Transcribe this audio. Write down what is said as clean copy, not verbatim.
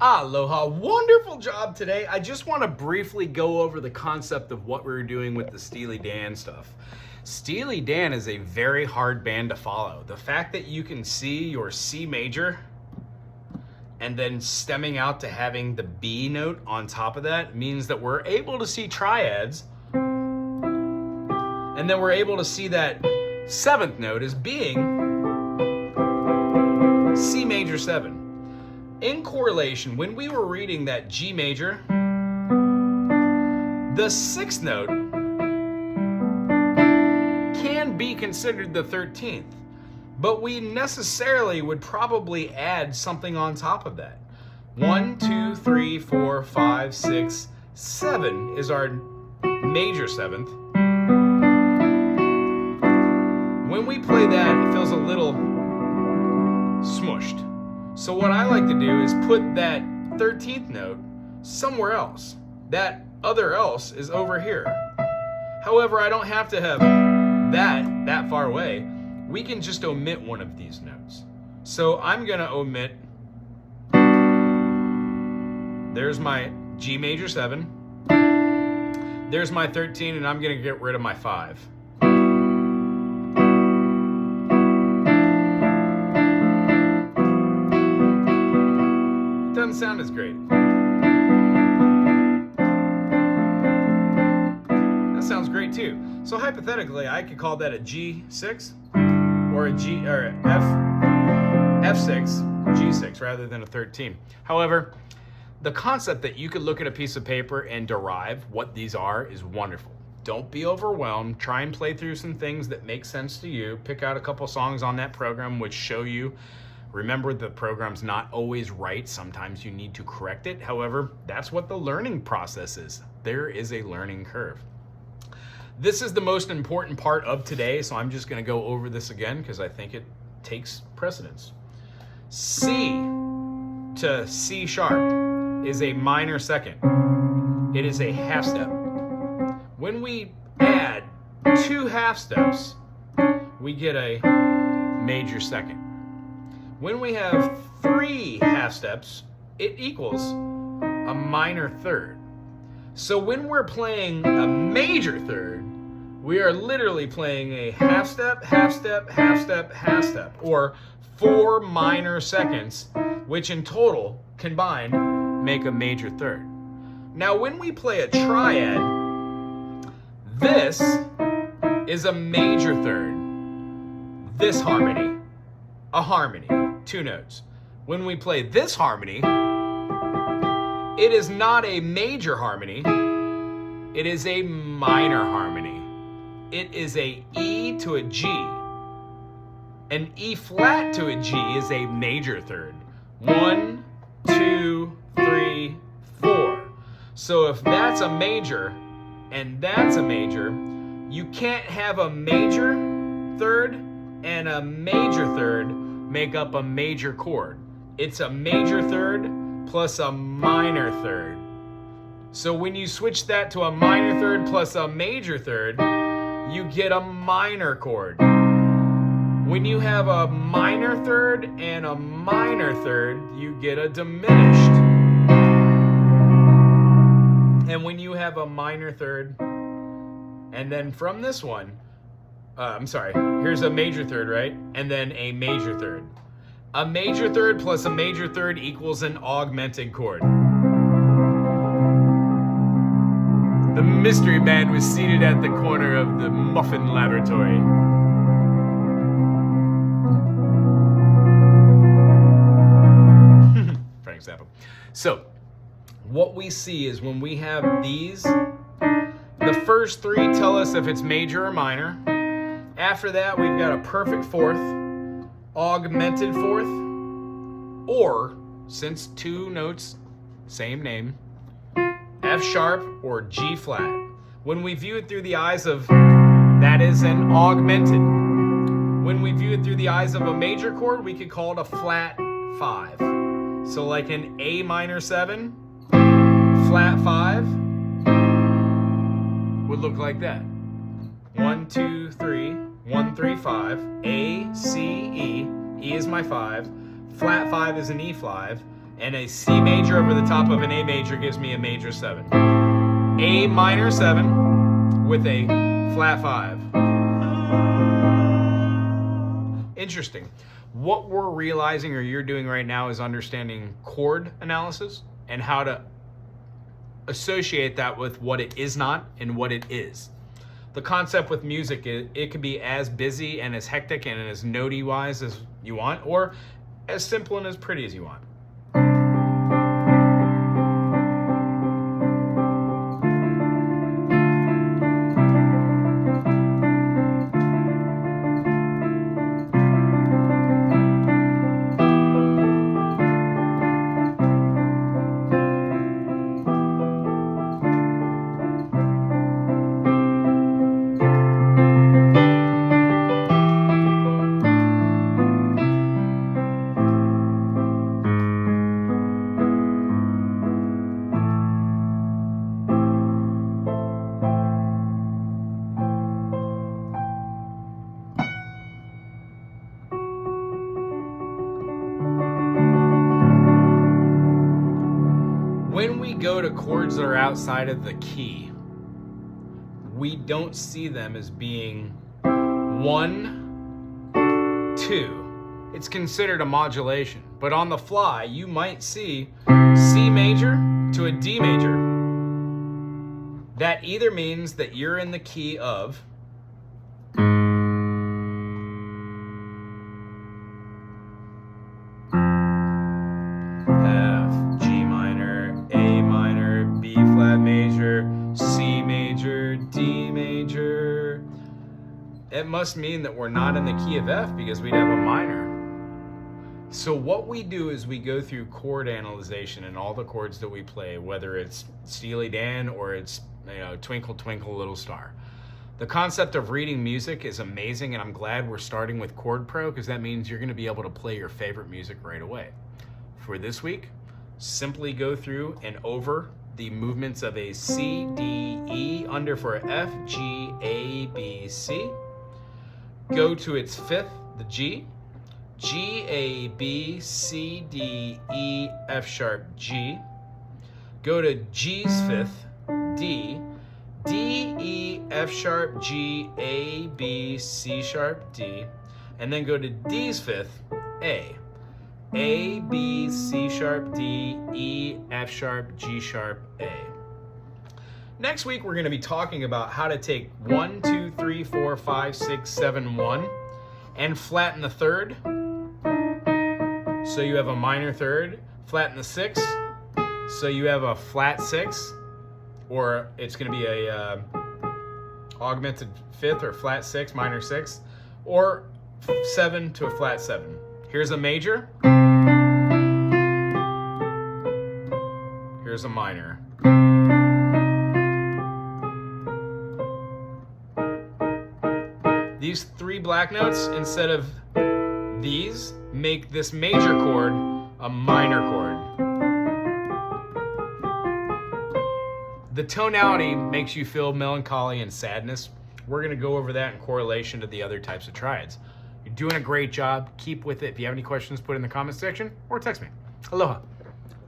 Aloha, wonderful job today. I just want to briefly go over the concept of what we were doing with the Steely Dan stuff. Steely Dan is a very hard band to follow. The fact that you can see your C major and then stemming out to having the B note on top of that means that we're able to see triads, and then we're able to see that seventh note as being C major 7. In correlation, when we were reading that G major, the sixth note can be considered the 13th, but we necessarily would probably add something on top of that. 1, 2, 3, 4, 5, 6, 7 is our major 7th. When we play that, it feels a little smushed. So what I like to do is put that 13th note somewhere else. That other else is over here. However, I don't have to have that far away. We can just omit one of these notes. So I'm gonna omit, there's my G major 7, there's my 13, and I'm gonna get rid of my 5. Doesn't sound as great. That sounds great too. So hypothetically, I could call that a G6 or a G or F6, G6 rather than a 13. However, the concept that you could look at a piece of paper and derive what these are is wonderful. Don't be overwhelmed. Try and play through some things that make sense to you. Pick out a couple songs on that program which show you. Remember, the program's not always right. Sometimes you need to correct it. However, that's what the learning process is. There is a learning curve. This is the most important part of today, so I'm just going to go over this again because I think it takes precedence. C to C sharp is a minor second. It is a half step. When we add 2 half steps, we get a major second. When we have 3 half steps, it equals a minor third. So when we're playing a major third, we are literally playing a half step, half step, half step, half step, or 4 minor seconds, which in total, combined, make a major third. Now when we play a triad, this is a major third. This harmony, a harmony. 2 notes. When we play this harmony, it is not a major harmony, it is a minor harmony. It is a E to a G. An E flat to a G is a major third. 1, 2, 3, 4. So if that's a major and that's a major, you can't have a major third and a major third make up a major chord. It's a major third plus a minor third. So when you switch that to a minor third plus a major third, you get a minor chord. When you have a minor third and a minor third, you get a diminished. And when you have a minor third, and then from this one, here's a major third, right? And then a major third. A major third plus a major third equals an augmented chord. The mystery man was seated at the corner of the muffin laboratory. For example. So, what we see is when we have these, the first 3 tell us if it's major or minor. After that, we've got a perfect fourth, augmented fourth, or, since 2 notes, same name, F sharp or G flat. When we view it through the eyes of, that is an augmented. When we view it through the eyes of a major chord, we could call it a flat 5. So like an A minor 7, flat 5, would look like that. 1, 2, 3, 1, 3, 5, A, C, E. E is my 5. Flat 5 is an E5. And a C major over the top of an A major gives me a major 7. A minor 7 with a flat 5. Interesting. What we're realizing, or you're doing right now, is understanding chord analysis and how to associate that with what it is not and what it is. The concept with music is it can be as busy and as hectic and as notey wise as you want, or as simple and as pretty as you want. When we go to chords that are outside of the key, we don't see them as being 1, 2. It's considered a modulation. But on the fly, you might see C major to a D major. That either means that you're in the key of C major, D major. It must mean that we're not in the key of F because we'd have a minor. So what we do is we go through chord analyzation and all the chords that we play, whether it's Steely Dan or it's Twinkle Twinkle Little Star. The concept of reading music is amazing, and I'm glad we're starting with Chord Pro because that means you're going to be able to play your favorite music right away. For this week, simply go through and over the movements of a C, D, E, under for F, G, A, B, C. Go to its fifth, the G. G, A, B, C, D, E, F sharp, G. Go to G's fifth, D. D, E, F sharp, G, A, B, C sharp, D. And then go to D's fifth, A. A, B, C sharp, D, E, F sharp, G sharp, A. Next week, we're going to be talking about how to take 1, 2, 3, 4, 5, 6, 7, 1 and flatten the third. So you have a minor third, flatten the sixth. So you have a flat 6, or it's going to be a augmented fifth or flat 6, minor 6, or 7 to a flat 7. Here's a major. Here's a minor. These 3 black notes, instead of these, make this major chord a minor chord. The tonality makes you feel melancholy and sadness. We're going to go over that in correlation to the other types of triads. You're doing a great job. Keep with it. If you have any questions, put it in the comment section or text me. Aloha.